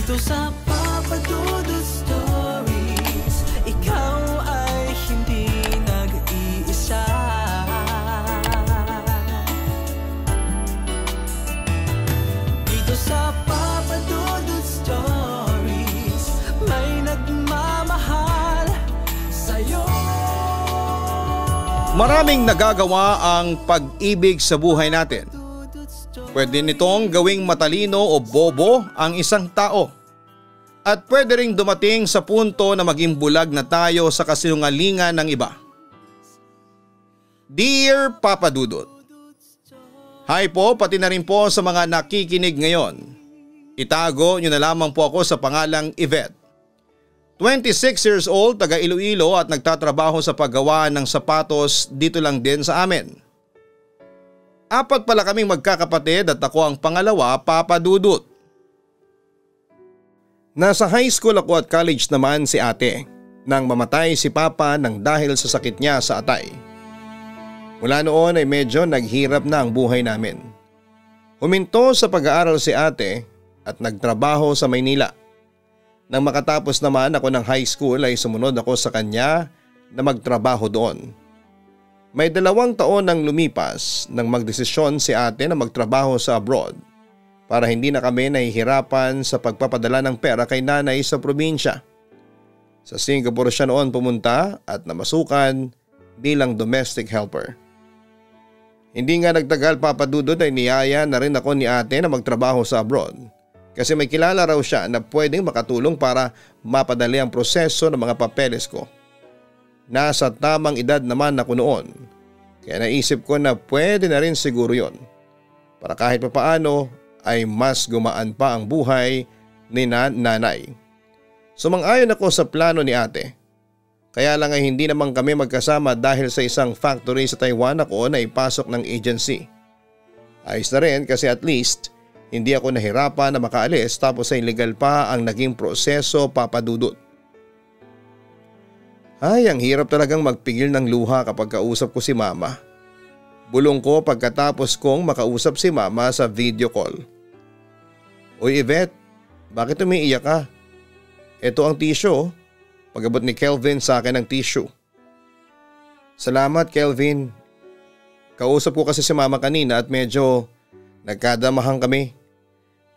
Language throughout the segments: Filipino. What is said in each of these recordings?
Dito sa Papa Dudut Stories, ikaw ay hindi nag-iisa. Dito sa Papa Dudut Stories, may nagmamahal sa'yo. Maraming nagagawa ang pag-ibig sa buhay natin. Pwede nitong gawing matalino o bobo ang isang tao. At pwede ring dumating sa punto na maging bulag na tayo sa kasinungalingan ng iba. Dear Papa Dudut, hi po pati na rin po sa mga nakikinig ngayon. Itago nyo na lamang po ako sa pangalang Yvette. 26 years old, taga Iloilo at nagtatrabaho sa paggawa ng sapatos dito lang din sa amin. 4 pala kaming magkakapatid at ako ang pangalawa, Papa Dudut. Nasa high school ako at college naman si ate nang mamatay si Papa nang dahil sa sakit niya sa atay. Mula noon ay medyo naghirap na ang buhay namin. Huminto sa pag-aaral si ate at nagtrabaho sa Maynila. Nang makatapos naman ako ng high school ay sumunod ako sa kanya na magtrabaho doon. May 2 taon nang lumipas nang magdesisyon si ate na magtrabaho sa abroad para hindi na kami nahihirapan sa pagpapadala ng pera kay nanay sa probinsya. Sa Singapore siya noon pumunta at namasukan bilang domestic helper. Hindi nga nagtagal, Papa Dudut, ay niyaya na rin ako ni ate na magtrabaho sa abroad kasi may kilala raw siya na pwedeng makatulong para mapadali ang proseso ng mga papeles ko. Nasa tamang edad naman ako noon, kaya naisip ko na pwede na rin siguro yon para kahit papaano ay mas gumaan pa ang buhay ni nanay. Sumang-ayon ako sa plano ni ate. Kaya lang ay hindi naman kami magkasama dahil sa isang factory sa Taiwan ako na ipasok ng agency. Ayos na rin kasi at least hindi ako nahirapan na makaalis tapos ay legal pa ang naging proseso, Papa Dudut. Ay, ang hirap talagang magpigil ng luha kapag kausap ko si mama. Bulong ko pagkatapos kong makausap si mama sa video call. Uy Yvette, bakit umiiyak ka? Ito ang tissue. Pag-abot ni Kelvin sa akin ng tissue. Salamat Kelvin. Kausap ko kasi si mama kanina at medyo nagkadamahan kami.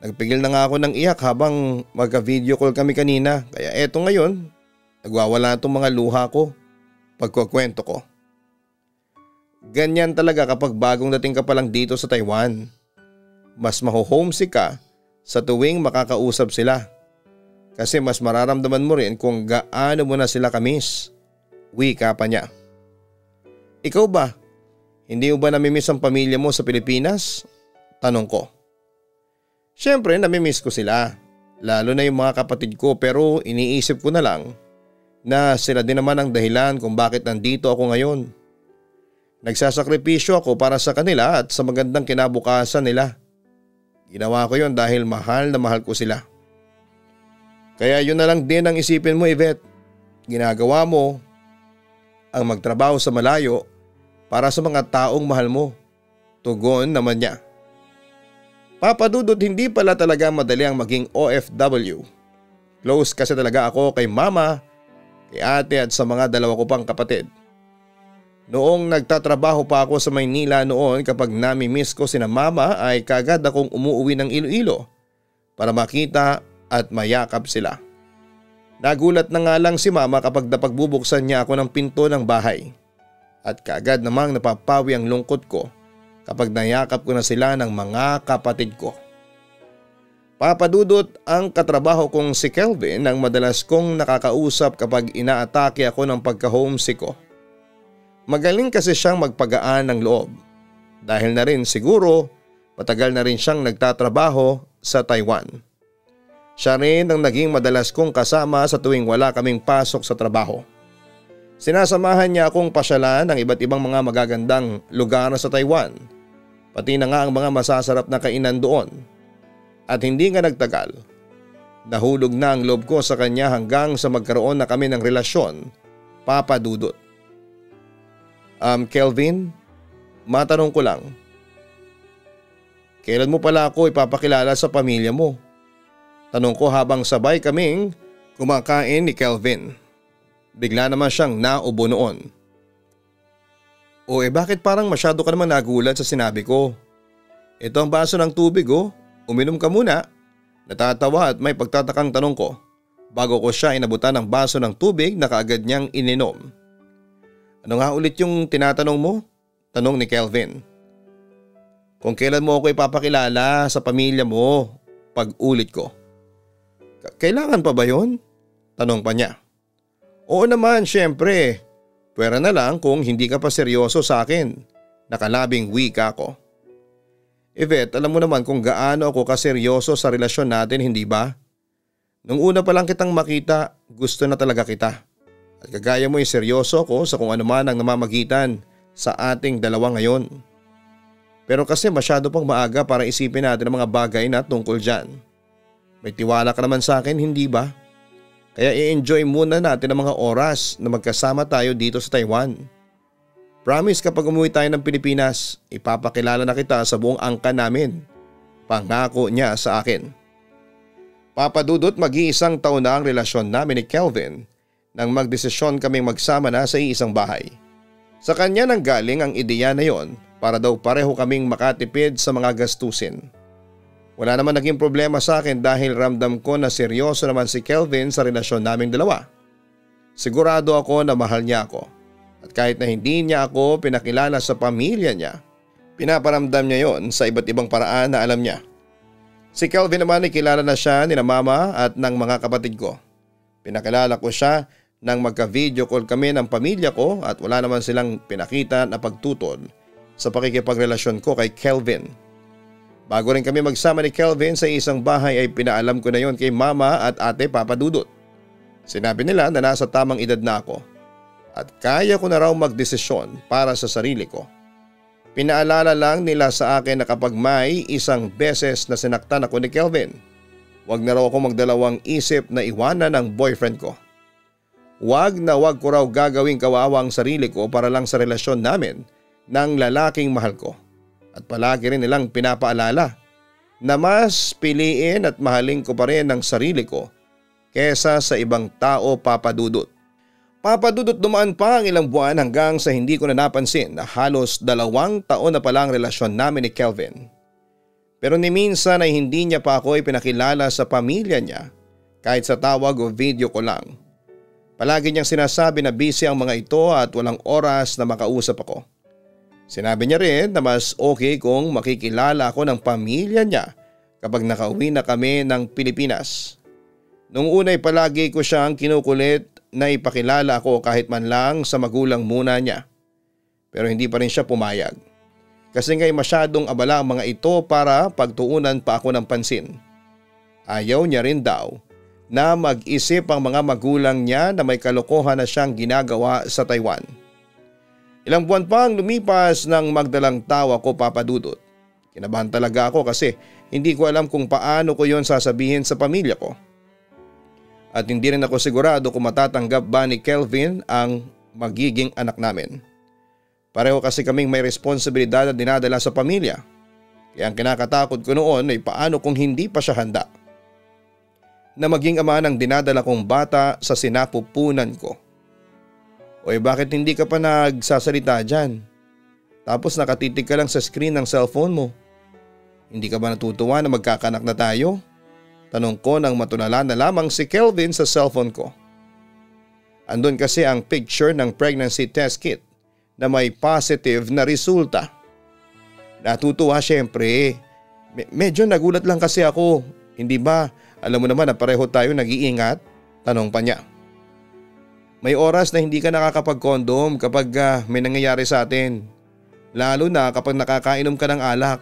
Nagpigil na nga ako ng iyak habang magka-video call kami kanina kaya eto ngayon. Nagwawala itong mga luha ko pagkukwento ko. Ganyan talaga kapag bagong dating ka pa lang dito sa Taiwan. Mas maho-homesick ka sa tuwing makakausap sila. Kasi mas mararamdaman mo rin kung gaano mo na sila kamiss. Wika pa niya. Ikaw ba? Hindi mo ba namimiss ang pamilya mo sa Pilipinas? Tanong ko. Siyempre namimiss ko sila. Lalo na yung mga kapatid ko pero iniisip ko na lang na sila din naman ang dahilan kung bakit nandito ako ngayon. Nagsasakripisyo ako para sa kanila at sa magandang kinabukasan nila. Ginawa ko yon dahil mahal na mahal ko sila. Kaya yun na lang din ang isipin mo Yvette. Ginagawa mo ang magtrabaho sa malayo para sa mga taong mahal mo. Tugon naman niya. Papa Dudut, hindi pala talaga madali ang maging OFW. Close kasi talaga ako kay mama, kay ate at sa mga 2 ko pang kapatid. Noong nagtatrabaho pa ako sa Maynila noon kapag nami-miss ko sina mama ay kagad akong umuwi ng Iloilo para makita at mayakap sila. Nagulat na nga lang si mama kapag napagbubuksan niya ako ng pinto ng bahay. At kagad namang napapawi ang lungkot ko kapag nayakap ko na sila ng mga kapatid ko. Papa Dudut, ang katrabaho kong si Kelvin ang madalas kong nakakausap kapag inaatake ako ng pagka-homesick ko. Magaling kasi siyang magpagaan ng loob. Dahil na rin siguro matagal na rin siyang nagtatrabaho sa Taiwan. Siya rin ang naging madalas kong kasama sa tuwing wala kaming pasok sa trabaho. Sinasamahan niya akong pasyalan ng iba't ibang mga magagandang lugar sa Taiwan. Pati na nga ang mga masasarap na kainan doon. At hindi nga nagtagal, nahulog na ang loob ko sa kanya hanggang sa magkaroon na kami ng relasyon, Papa Dudut. Kelvin, matanong ko lang. Kailan mo pala ako ipapakilala sa pamilya mo? Tanong ko habang sabay kaming kumakain ni Kelvin. Bigla naman siyang naubo noon. Bakit parang masyado ka naman nagulat sa sinabi ko? Ito ang baso ng tubig uminom ka muna. Natatawa at may pagtatakang tanong ko bago ko siya inabutan ng baso ng tubig na kaagad niyang ininom. Ano nga ulit yung tinatanong mo? Tanong ni Kelvin. Kung kailan mo ako ipapakilala sa pamilya mo, pag-ulit ko. Kailangan pa ba yun? Tanong pa niya. Oo naman, syempre. Pwera na lang kung hindi ka pa seryoso sa akin. Nakalabing wika ko. Yvette, alam mo naman kung gaano ako kaseryoso sa relasyon natin, hindi ba? Nung una pa lang kitang makita, gusto na talaga kita. At kagaya mo seryoso ko sa kung ano man ang namamagitan sa ating dalawa ngayon. Pero kasi masyado pang maaga para isipin natin ang mga bagay na tungkol dyan. May tiwala ka naman sa akin, hindi ba? Kaya i-enjoy muna natin ang mga oras na magkasama tayo dito sa Taiwan. Promise kapag umuwi tayo ng Pilipinas, ipapakilala na kita sa buong angkan namin. Pangako niya sa akin. Papadudot, mag-iisang taon na ang relasyon namin ni Kelvin nang magdesisyon kaming magsama na sa iisang bahay. Sa kanya nang galing ang ideya na yon para daw pareho kaming makatipid sa mga gastusin. Wala naman naging problema sa akin dahil ramdam ko na seryoso naman si Kelvin sa relasyon naming dalawa. Sigurado ako na mahal niya ako. At kahit na hindi niya ako pinakilala sa pamilya niya, pinaparamdam niya yon sa iba't ibang paraan na alam niya. Si Kelvin naman ay kilala na siya ni na mama at ng mga kapatid ko. Pinakilala ko siya nang magka-video call kami ng pamilya ko at wala naman silang pinakita na pagtutol sa pakikipagrelasyon ko kay Kelvin. Bago rin kami magsama ni Kelvin sa isang bahay ay pinaalam ko na yon kay mama at ate Papadudot. Sinabi nila na nasa tamang edad na ako at kaya ko na raw magdesisyon para sa sarili ko. Pinaalala lang nila sa akin na kapag may isang beses na sinaktan ako ni Kelvin, wag na raw ako magdalawang isip na iwanan ang boyfriend ko. Wag na wag ko raw gagawing kawawa ang sarili ko para lang sa relasyon namin ng lalaking mahal ko. At palagi rin nilang pinapaalala na mas piliin at mahalin ko pa rin ang sarili ko kesa sa ibang tao, Papadudot. Papadudot, dumaan pa ang ilang buwan hanggang sa hindi ko na napansin na halos 2 taon na pala ang relasyon namin ni Kelvin. Pero ni minsan ay hindi niya pa ako ipinakilala sa pamilya niya kahit sa tawag o video ko lang. Palagi niyang sinasabi na busy ang mga ito at walang oras na makausap ako. Sinabi niya rin na mas okay kung makikilala ako ng pamilya niya kapag nakauwi na kami ng Pilipinas. Nung una'y palagi ko siyang kinukulit na ipakilala ako kahit man lang sa magulang muna niya. Pero hindi pa rin siya pumayag. Kasi nga'y masyadong abala ang mga ito para pagtuunan pa ako ng pansin. Ayaw niya rin daw na mag-isip ang mga magulang niya na may kalokohan na siyang ginagawa sa Taiwan. Ilang buwan pa ang lumipas nang magdalang tawa ko, Papadudot. Kinabahan talaga ako kasi hindi ko alam kung paano ko yon sasabihin sa pamilya ko. At hindi rin ako sigurado kung matatanggap ba ni Kelvin ang magiging anak namin. Pareho kasi kaming may responsibilidad na dinadala sa pamilya. Kaya ang kinakatakot ko noon ay paano kung hindi pa siya handa na maging ama ng dinadala kong bata sa sinapupunan ko. Bakit hindi ka pa nagsasalita dyan? Tapos nakatitig ka lang sa screen ng cellphone mo. Hindi ka ba natutuwa na magkakanak na tayo? Tanong ko nang matulala na lamang si Kelvin sa cellphone ko. Andun kasi ang picture ng pregnancy test kit na may positive na resulta. Natutuwa syempre. Medyo nagulat lang kasi ako. Hindi ba? Alam mo naman na pareho tayo nag-iingat? Tanong pa niya. May oras na hindi ka nakakapag-condom kapag may nangyayari sa atin. Lalo na kapag nakakainom ka ng alak.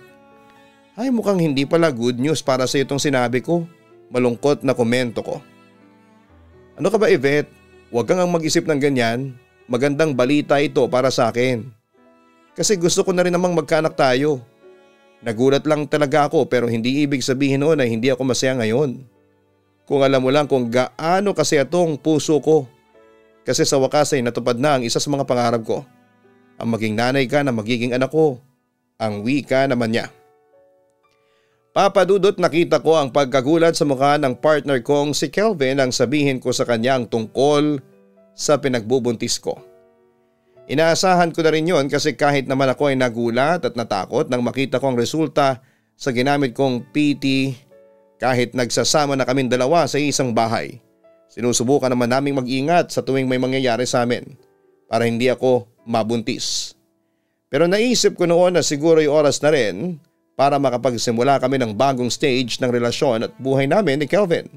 Ay, mukhang hindi pala good news para sa itong sinabi ko. Malungkot na komento ko. Ano ka ba, Yvette? Huwag kang mag-isip ng ganyan. Magandang balita ito para sa akin. Kasi gusto ko na rin namang magkaanak tayo. Nagulat lang talaga ako pero hindi ibig sabihin noon na hindi ako masaya ngayon. Kung alam mo lang kung gaano kasi atong puso ko. Kasi sa wakas ay natupad na ang isa sa mga pangarap ko. Ang maging nanay ka na magiging anak ko. Ang wika naman niya. Papadudot nakita ko ang pagkagulat sa mukha ng partner kong si Kelvin nang sabihin ko sa kanya ang tungkol sa pinagbubuntis ko. Inaasahan ko na rin yon kasi kahit naman ako ay nagulat at natakot nang makita ko ang resulta sa ginamit kong PT kahit nagsasama na kaming dalawa sa isang bahay. Sinusubukan naman naming mag-ingat sa tuwing may mangyayari sa amin para hindi ako mabuntis. Pero naisip ko noon na siguro ay oras na rin para makapagsimula kami ng bagong stage ng relasyon at buhay namin ni Kelvin.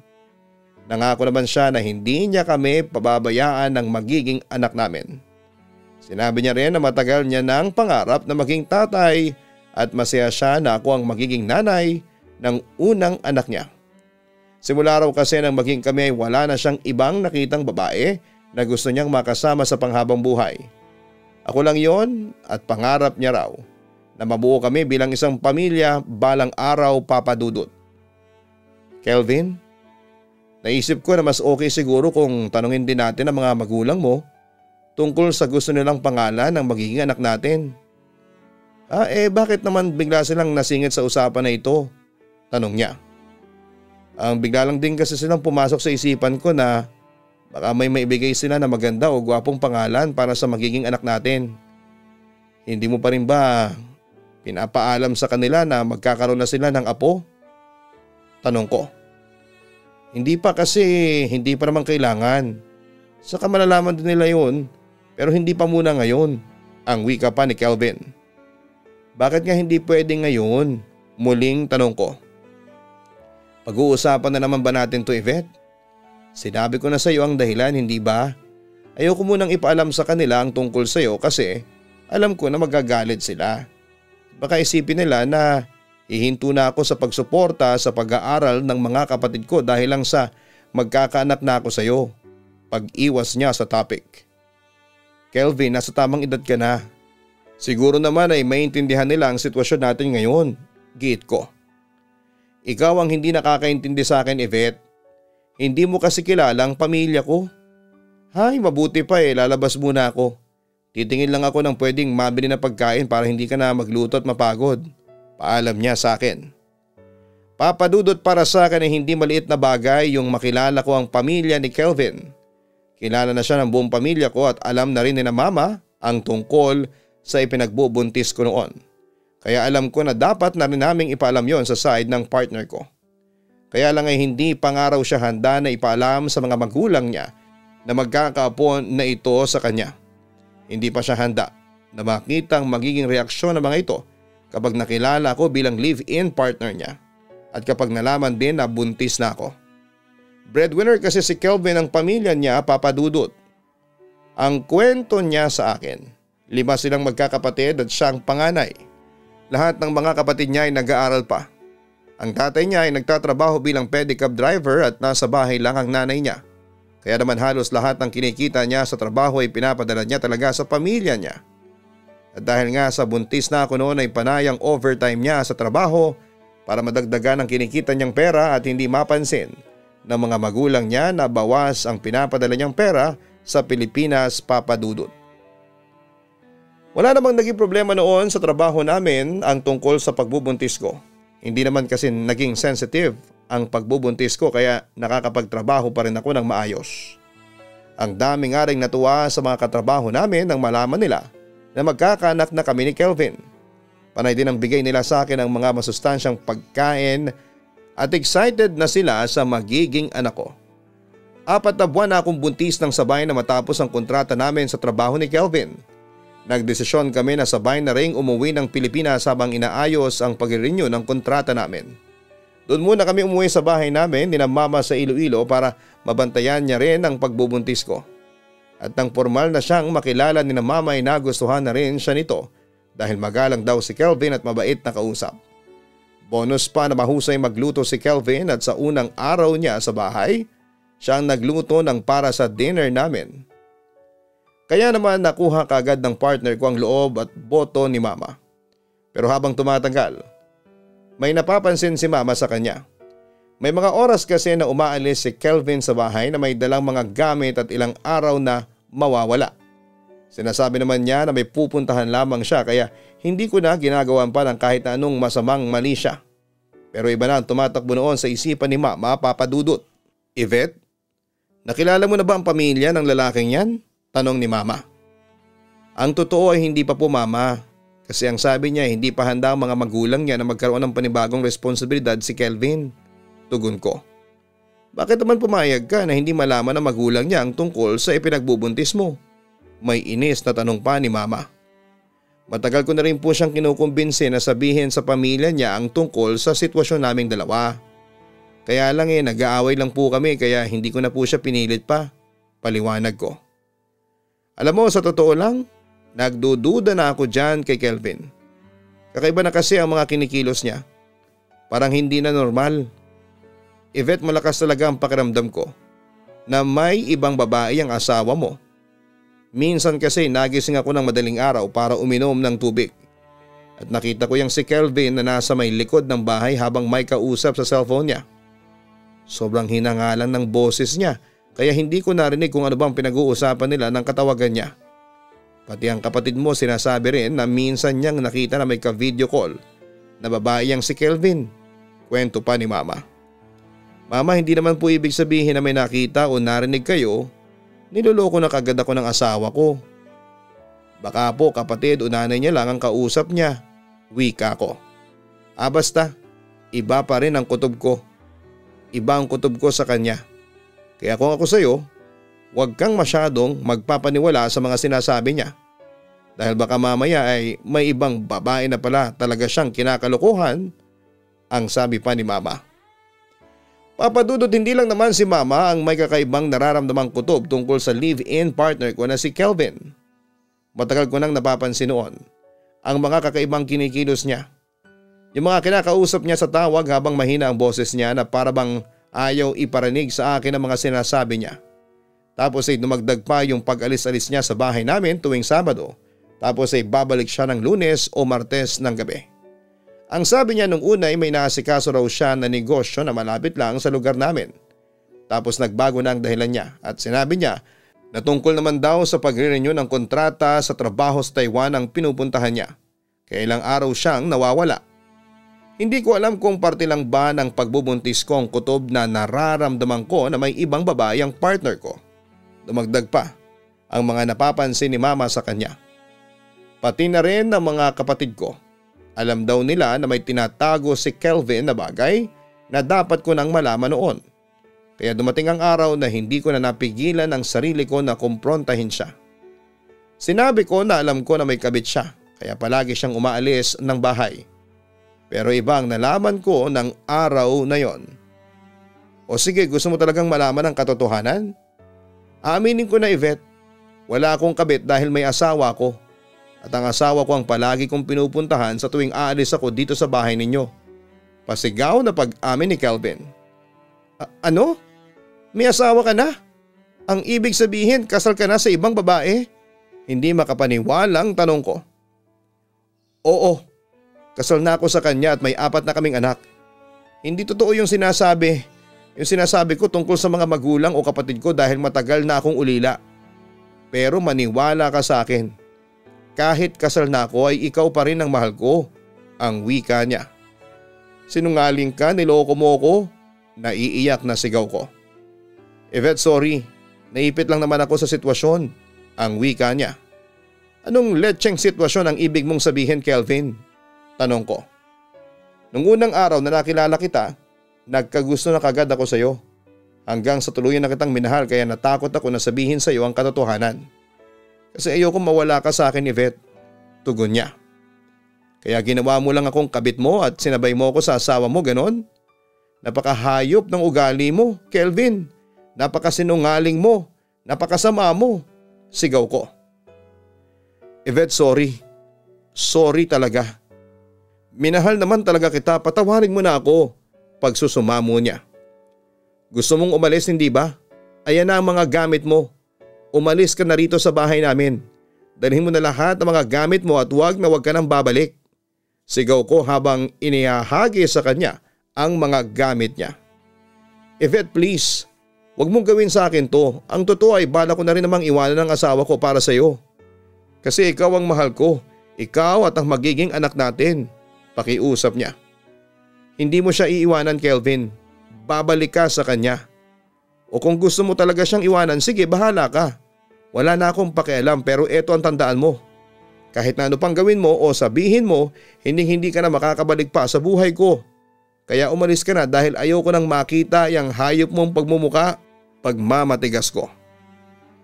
Nangako naman siya na hindi niya kami pababayaan ng magiging anak namin. Sinabi niya rin na matagal niya nang pangarap na maging tatay at masaya siya na ako ang magiging nanay ng unang anak niya. Simula raw kasi nang maging kami ay wala na siyang ibang nakitang babae na gusto niyang makasama sa panghabang buhay. Ako lang yon at pangarap niya raw na mabuo kami bilang isang pamilya balang araw, Papa Dudut. Kelvin, naisip ko na mas okay siguro kung tanungin din natin ang mga magulang mo tungkol sa gusto nilang pangalan ng magiging anak natin. Bakit naman bigla silang nasingit sa usapan na ito? Tanong niya. Bigla lang din kasi silang pumasok sa isipan ko na baka may maibigay sila na maganda o gwapong pangalan para sa magiging anak natin. Hindi mo pa rin ba pinapaalam sa kanila na magkakaroon na sila ng apo? Tanong ko. Hindi pa kasi hindi pa naman kailangan. Saka malalaman din nila yun pero hindi pa muna ngayon, ang wika pa ni Kelvin. Bakit nga hindi pwede ngayon? Muling tanong ko. Pag-uusapan na naman ba natin to, Yvette? Sinabi ko na sa iyo ang dahilan, hindi ba? Ayoko munang ipaalam sa kanila ang tungkol sa iyo kasi alam ko na magagalit sila. Baka isipin nila na hihinto na ako sa pagsuporta sa pag-aaral ng mga kapatid ko dahil lang sa magkakaanak na ako sa iyo. Pag-iwas niya sa topic. Kelvin, nasa tamang edad ka na. Siguro naman ay maintindihan nila ang sitwasyon natin ngayon. Giit ko. Ikaw ang hindi nakakaintindi sa akin, Yvette. Hindi mo kasi kilala ang pamilya ko. Hay, mabuti pa lalabas muna ako. Titingin lang ako ng pwedeng mabili na pagkain para hindi ka na magluto at mapagod. Paalam niya sa akin. Papadudot para sa akin ay hindi maliit na bagay yung makilala ko ang pamilya ni Kelvin. Kilala na siya ng buong pamilya ko at alam na rin ni na mama ang tungkol sa ipinagbubuntis ko noon. Kaya alam ko na dapat na rin naming ipaalam yon sa side ng partner ko. Kaya lang ay hindi pa nga raw siya handa na ipaalam sa mga magulang niya na magkakaapo na ito sa kanya. Hindi pa siya handa na makita ang magiging reaksyon ng mga ito kapag nakilala ko bilang live-in partner niya at kapag nalaman din na buntis na ako. Breadwinner kasi si Kelvin ang pamilya niya, Papa Dudut. Ang kwento niya sa akin, 5 silang magkakapatid at siya ang panganay. Lahat ng mga kapatid niya ay nag-aaral pa. Ang tatay niya ay nagtatrabaho bilang pedicab driver at nasa bahay lang ang nanay niya. Kaya naman halos lahat ng kinikita niya sa trabaho ay pinapadala niya talaga sa pamilya niya. At dahil nga sa buntis na ako noon ay panayang overtime niya sa trabaho para madagdagan ang kinikita niyang pera at hindi mapansin ng mga magulang niya na bawas ang pinapadala niyang pera sa Pilipinas, Papa Dudut. Wala namang naging problema noon sa trabaho namin ang tungkol sa pagbubuntis ko. Hindi naman kasi naging sensitive ang pagbubuntis ko kaya nakakapagtrabaho pa rin ako ng maayos. Ang dami nga ring natuwa sa mga katrabaho namin nang malaman nila na magkakaanak na kami ni Kelvin. Panay din ang bigay nila sa akin ng mga masustansyang pagkain at excited na sila sa magiging anak ko. 4 na buwan na akong buntis ng sabay na matapos ang kontrata namin sa trabaho ni Kelvin. Nagdesisyon kami na sabay na ring umuwi ng Pilipinas habang inaayos ang pag-renew ng kontrata namin. Doon muna kami umuwi sa bahay namin ni na mama sa Iloilo para mabantayan niya rin ang pagbubuntis ko. At nang formal na siyang makilala ni na mama ay nagustuhan na rin siya nito dahil magalang daw si Kelvin at mabait na kausap. Bonus pa na mahusay magluto si Kelvin at sa unang araw niya sa bahay, siya ang nagluto ng para sa dinner namin. Kaya naman nakuha kagad ng partner ko ang loob at boto ni mama. Pero habang tumatagal, may napapansin si mama sa kanya. May mga oras kasi na umaalis si Kelvin sa bahay na may dalang mga gamit at ilang araw na mawawala. Sinasabi naman niya na may pupuntahan lamang siya kaya hindi ko na ginagawan pa ng kahit na anong masamang mali siya. Pero iba na ang tumatakbo noon sa isipan ni Mama, Papa Dudut. Yvette, nakilala mo na ba ang pamilya ng lalaking yan? Tanong ni Mama. Ang totoo ay hindi pa po Mama, kasi ang sabi niya hindi pa handa ang mga magulang niya na magkaroon ng panibagong responsibilidad si Kelvin. Tugon ko. Bakit naman pumayag ka na hindi malaman ng magulang niya ang tungkol sa ipinagbubuntis mo? May inis na tanong pa ni Mama. Matagal ko na rin po siyang kinukumbinsi na sabihin sa pamilya niya ang tungkol sa sitwasyon naming dalawa. Kaya lang nag-aaway lang po kami kaya hindi ko na po siya pinilit pa. Paliwanag ko. Alam mo sa totoo lang, nagdududa na ako dyan kay Kelvin. Kakaiba na kasi ang mga kinikilos niya. Parang hindi na normal. Yvette, malakas talaga ang pakiramdam ko na may ibang babae ang asawa mo. Minsan kasi nagising ako ng madaling araw para uminom ng tubig. At nakita ko yung si Kelvin na nasa may likod ng bahay habang may kausap sa cellphone niya. Sobrang hinangalan ng boses niya kaya hindi ko narinig kung ano bang pinag-uusapan nila ng katawagan niya. Pati ang kapatid mo sinasabi rin na minsan niyang nakita na may ka-video call na babae ang si Kelvin. Kwento pa ni Mama. Mama, hindi naman po ibig sabihin na may nakita o narinig kayo. Niloloko na kagad ako ng asawa ko. Baka po kapatid o nanay niya lang ang kausap niya. Wika ko. Basta, iba pa rin ang kutob ko. Iba ang kutob ko sa kanya. Kaya kung ako sa'yo, huwag kang masyadong magpapaniwala sa mga sinasabi niya. Dahil baka mamaya ay may ibang babae na pala talaga siyang kinakalokohan, ang sabi pa ni Mama. Papa Dudut, hindi lang naman si Mama ang may kakaibang nararamdamang kutob tungkol sa live-in partner ko na si Kelvin. Matagal ko nang napapansin noon ang mga kakaibang kinikilos niya. Yung mga kinakausap niya sa tawag habang mahina ang boses niya na parabang ayaw iparinig sa akin ang mga sinasabi niya. Tapos ay dumagdag pa yung pag-alis-alis niya sa bahay namin tuwing Sabado. Tapos ay babalik siya ng Lunes o Martes ng gabi. Ang sabi niya nung una ay may naasikaso raw siya na negosyo na malapit lang sa lugar namin. Tapos nagbago na ang dahilan niya at sinabi niya na tungkol naman daw sa pagre-renew ng kontrata sa trabaho sa Taiwan ang pinupuntahan niya. Kaya ilang araw siyang nawawala. Hindi ko alam kung parte lang ba ng pagbubuntis ko ang kutob na nararamdaman ko na may ibang babae ang partner ko. Dumagdag pa ang mga napapansin ni Mama sa kanya. Pati na rin ng mga kapatid ko. Alam daw nila na may tinatago si Kelvin na bagay na dapat ko nang malaman noon. Kaya dumating ang araw na hindi ko na napigilan ang sarili ko na kumprontahin siya. Sinabi ko na alam ko na may kabit siya kaya palagi siyang umaalis ng bahay. Pero iba ang nalaman ko ng araw na yon. O sige, gusto mo talagang malaman ang katotohanan? Aaminin ko na, Yvette, wala akong kabit dahil may asawa ko. At ang asawa ko ang palagi kong pinupuntahan sa tuwing aalis ako dito sa bahay ninyo. Pasigaw na pag-amin ni Kelvin. Ano? May asawa ka na? Ang ibig sabihin kasal ka na sa ibang babae? Hindi makapaniwalang tanong ko. Oo, kasal na ako sa kanya at may 4 na kaming anak. Hindi totoo yung sinasabi. Yung sinasabi ko tungkol sa mga magulang o kapatid ko dahil matagal na akong ulila. Pero maniwala ka sa akin. Kahit kasal na ako ay ikaw pa rin ang mahal ko, ang wika niya. Sinungaling ka, niloko mo ko, naiiyak na sigaw ko. Yvette, sorry, naipit lang naman ako sa sitwasyon, ang wika niya. Anong letseng sitwasyon ang ibig mong sabihin, Kelvin? Tanong ko. Nung unang araw na nakilala kita, nagkagusto na kagad ako sa iyo. Hanggang sa tuluyan na kitang minahal kaya natakot ako na sabihin sa iyo ang katotohanan. Kasi ayoko mawala ka sa akin, Yvette. Tugon niya. Kaya ginawa mo lang akong kabit mo at sinabay mo ako sa asawa mo, ganon? Napakahayop ng ugali mo, Kelvin. Napakasinungaling mo. Napakasama mo. Sigaw ko. Yvette, sorry. Sorry talaga. Minahal naman talaga kita, patawarin mo na ako. Pagsusumamo niya. Gusto mong umalis, hindi ba? Ayan na ang mga gamit mo. Umalis ka na rito sa bahay namin. Dalhin mo na lahat ng mga gamit mo at huwag ka nang babalik. Sigaw ko habang inihahagi sa kanya ang mga gamit niya. Yvette, please, huwag mong gawin sa akin to. Ang totoo ay bala ko na rin namang iwanan ng asawa ko para sa iyo. Kasi ikaw ang mahal ko. Ikaw at ang magiging anak natin. Pakiusap niya. Hindi mo siya iiwanan, Kelvin. Babalik ka sa kanya. O kung gusto mo talaga siyang iwanan, sige, bahala ka. Wala na akong pakialam, pero eto ang tandaan mo. Kahit na ano pang gawin mo o sabihin mo, hindi ka na makakabalik pa sa buhay ko. Kaya umalis ka na dahil ayoko nang makita yung hayop mong pagmumuka, pagmamatigas ko.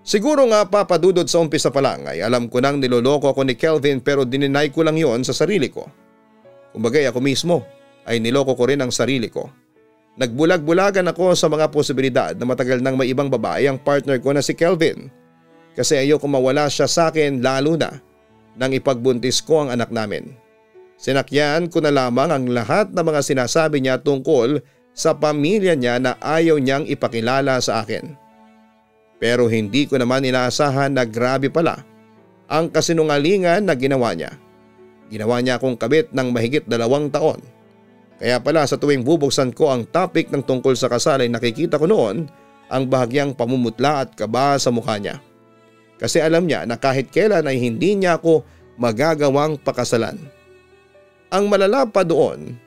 Siguro nga papadudod sa umpisa pa lang ay alam ko nang niloloko ako ni Kelvin pero dininay ko lang yon sa sarili ko. Kumbagay ako mismo ay niloko ko rin ang sarili ko. Nagbulag-bulagan ako sa mga posibilidad na matagal nang may ibang babae ang partner ko na si Kelvin. Kasi ayoko mawala siya sa akin lalo na nang ipagbuntis ko ang anak namin. Sinakyan ko na lamang ang lahat ng mga sinasabi niya tungkol sa pamilya niya na ayaw niyang ipakilala sa akin. Pero hindi ko naman inaasahan na grabe pala ang kasinungalingan na ginawa niya. Ginawa niya akong kabit ng mahigit 2 taon. Kaya pala sa tuwing bubuksan ko ang topic ng tungkol sa kasal ay nakikita ko noon ang bahagyang pamumutla at kaba sa mukha niya. Kasi alam niya na kahit kailan ay hindi niya ako magagawang pakasalan. Ang malala pa doon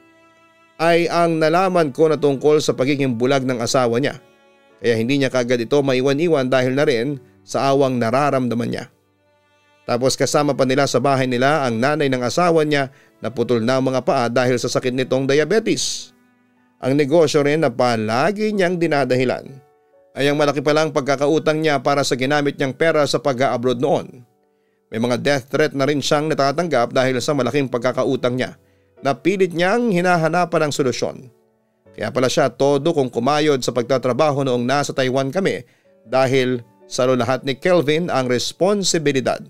ay ang nalaman ko na tungkol sa pagiging bulag ng asawa niya. Kaya hindi niya kagad ito maiwan-iwan dahil na rin sa awang nararamdaman niya. Tapos kasama pa nila sa bahay nila ang nanay ng asawa niya na putol na ang mga paa dahil sa sakit nitong diabetes. Ang negosyo rin na palagi niyang dinadahilan ay ang malaki palang pagkakautang niya para sa ginamit niyang pera sa pag-a-abroad noon. May mga death threat na rin siyang natatanggap dahil sa malaking pagkakautang niya na pilit niyang hinahanapan ng solusyon. Kaya pala siya todo kung kumayod sa pagtatrabaho noong nasa Taiwan kami dahil sa lahat ni Kelvin ang responsibilidad.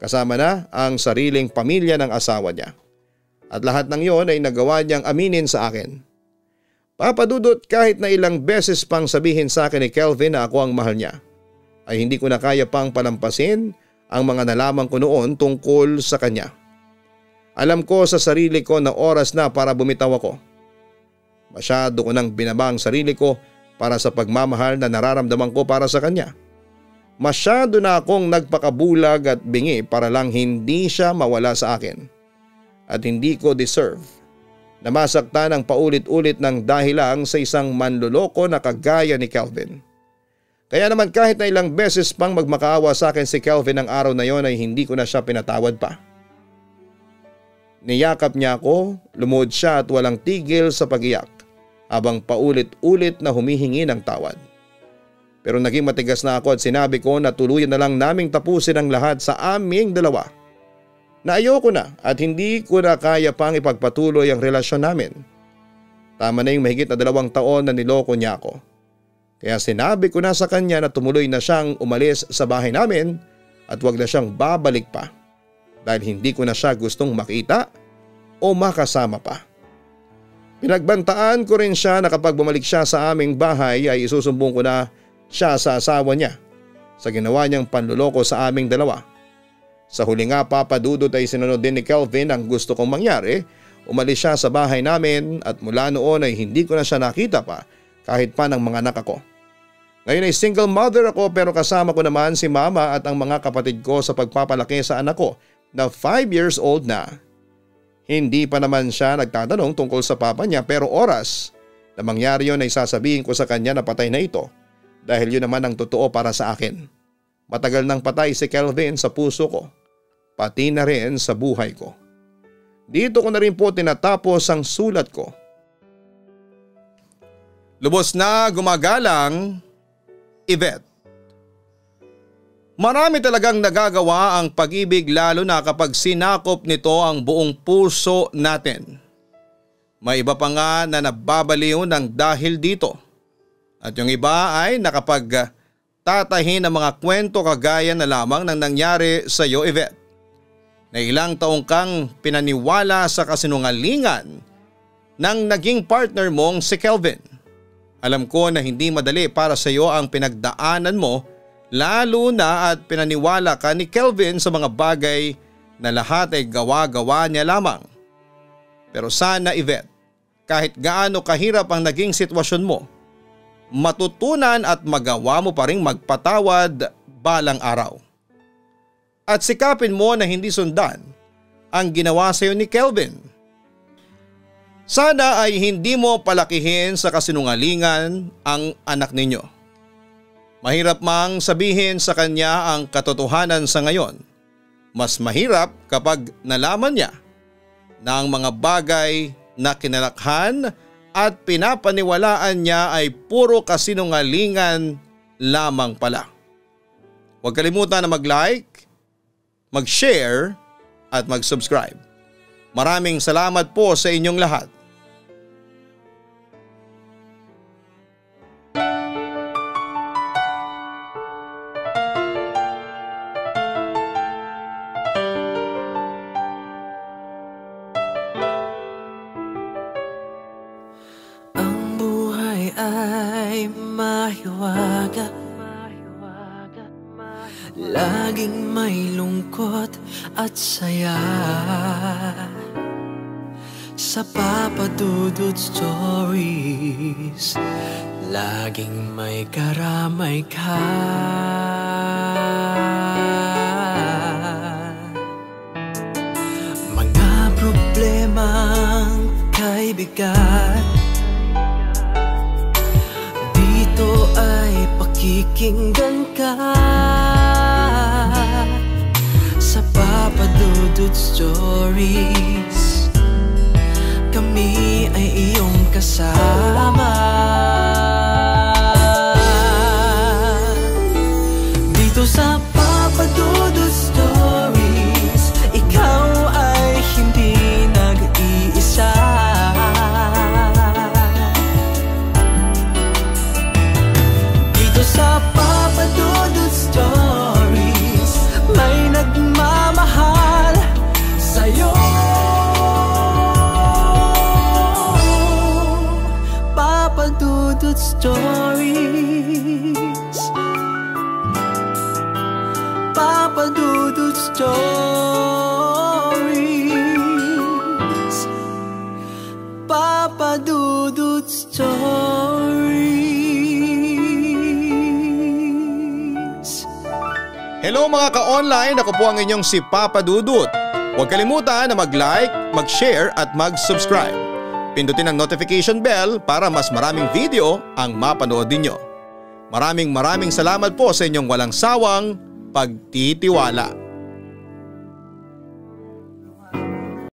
Kasama na ang sariling pamilya ng asawa niya. At lahat ng iyon ay nagawa niyang aminin sa akin. Papadudot kahit na ilang beses pang sabihin sa akin ni Kelvin na ako ang mahal niya, ay hindi ko na kaya pang palampasin ang mga nalaman ko noon tungkol sa kanya. Alam ko sa sarili ko na oras na para bumitaw ako. Masyado ko nang binaba ang sarili ko para sa pagmamahal na nararamdaman ko para sa kanya. Masyado na akong nagpakabulag at bingi para lang hindi siya mawala sa akin. At hindi ko deserve na masaktan ng paulit-ulit ng dahil lang sa isang manloloko na kagaya ni Kelvin. Kaya naman kahit na ilang beses pang magmakaawa sa akin si Kelvin ng araw na yon ay hindi ko na siya pinatawad pa. Niyakap niya ako, lumuhod siya at walang tigil sa pag-iyak habang paulit-ulit na humihingi ng tawad. Pero naging matigas na ako at sinabi ko na tuluyan na lang naming tapusin ang lahat sa aming dalawa. Na ayoko na at hindi ko na kaya pang ipagpatuloy ang relasyon namin. Tama na yung mahigit na 2 taon na niloko niya ako. Kaya sinabi ko na sa kanya na tumuloy na siyang umalis sa bahay namin at wag na siyang babalik pa. Dahil hindi ko na siya gustong makita o makasama pa. Pinagbantaan ko rin siya na kapag bumalik siya sa aming bahay ay isusumbong ko na siya sa asawa niya sa ginawa niyang panluloko sa aming dalawa. Sa huli nga papadudot ay sinunod din ni Kelvin ang gusto kong mangyari. Umalis siya sa bahay namin at mula noon ay hindi ko na siya nakita pa kahit pa ng mga anak ako. Ngayon ay single mother ako pero kasama ko naman si mama at ang mga kapatid ko sa pagpapalaki sa anak ko na 5 years old na. Hindi pa naman siya nagtatanong tungkol sa papa niya pero oras na mangyari yun ay sasabihin ko sa kanya na patay na ito dahil yun naman ang totoo para sa akin. Matagal nang patay si Kelvin sa puso ko, pati na rin sa buhay ko. Dito ko na rin po tinatapos ang sulat ko. Lubos na gumagalang, Yvette. Marami talagang nagagawa ang pag-ibig lalo na kapag sinakop nito ang buong puso natin. May iba pa nga na nababaliw ng dahil dito. At yung iba ay nakapagtatahin ng mga kwento kagaya na lamang ng nangyari sa iyo, Yvette. Na ilang taong kang pinaniwala sa kasinungalingan ng naging partner mong si Kelvin. Alam ko na hindi madali para sa iyo ang pinagdaanan mo lalo na at pinaniwala ka ni Kelvin sa mga bagay na lahat ay gawa-gawa niya lamang. Pero sana, Yvette, kahit gaano kahirap ang naging sitwasyon mo, matutunan at magawa mo pa ring magpatawad balang araw. At sikapin mo na hindi sundan ang ginawa sa iyo ni Kelvin. Sana ay hindi mo palakihin sa kasinungalingan ang anak ninyo. Mahirap mang sabihin sa kanya ang katotohanan sa ngayon. Mas mahirap kapag nalaman niya na ang mga bagay na kinalakhan at pinapaniwalaan niya ay puro kasinungalingan lamang pala. Huwag kalimutan na mag-like, mag-share at mag-subscribe. Maraming salamat po sa inyong lahat. Ang buhay ay mahiwaga, laging may lungkot at saya. Sa Papa Dudut Stories, laging may karamay ka. Mga problemang kay bigat, dito ay pakikinggan ka. Sa Papa Dudut Stories, kami ay iyong kasama. Dito sa Papa Dudut Stories, ikaw ay hindi nag-iisa. Dito sa Papa Dudut Stories, may nagmamahal sa'yo. Papa Dudut Stories, Papa Dudut Stories, Papa Dudut Stories. Hello mga ka-online, ako po ang inyong si Papa Dudut. Huwag kalimutan na mag-like, mag-share at mag-subscribe. Pindutin ang notification bell para mas maraming video ang mapanood ninyo. Maraming salamat po sa inyong walang sawang pagtitiwala.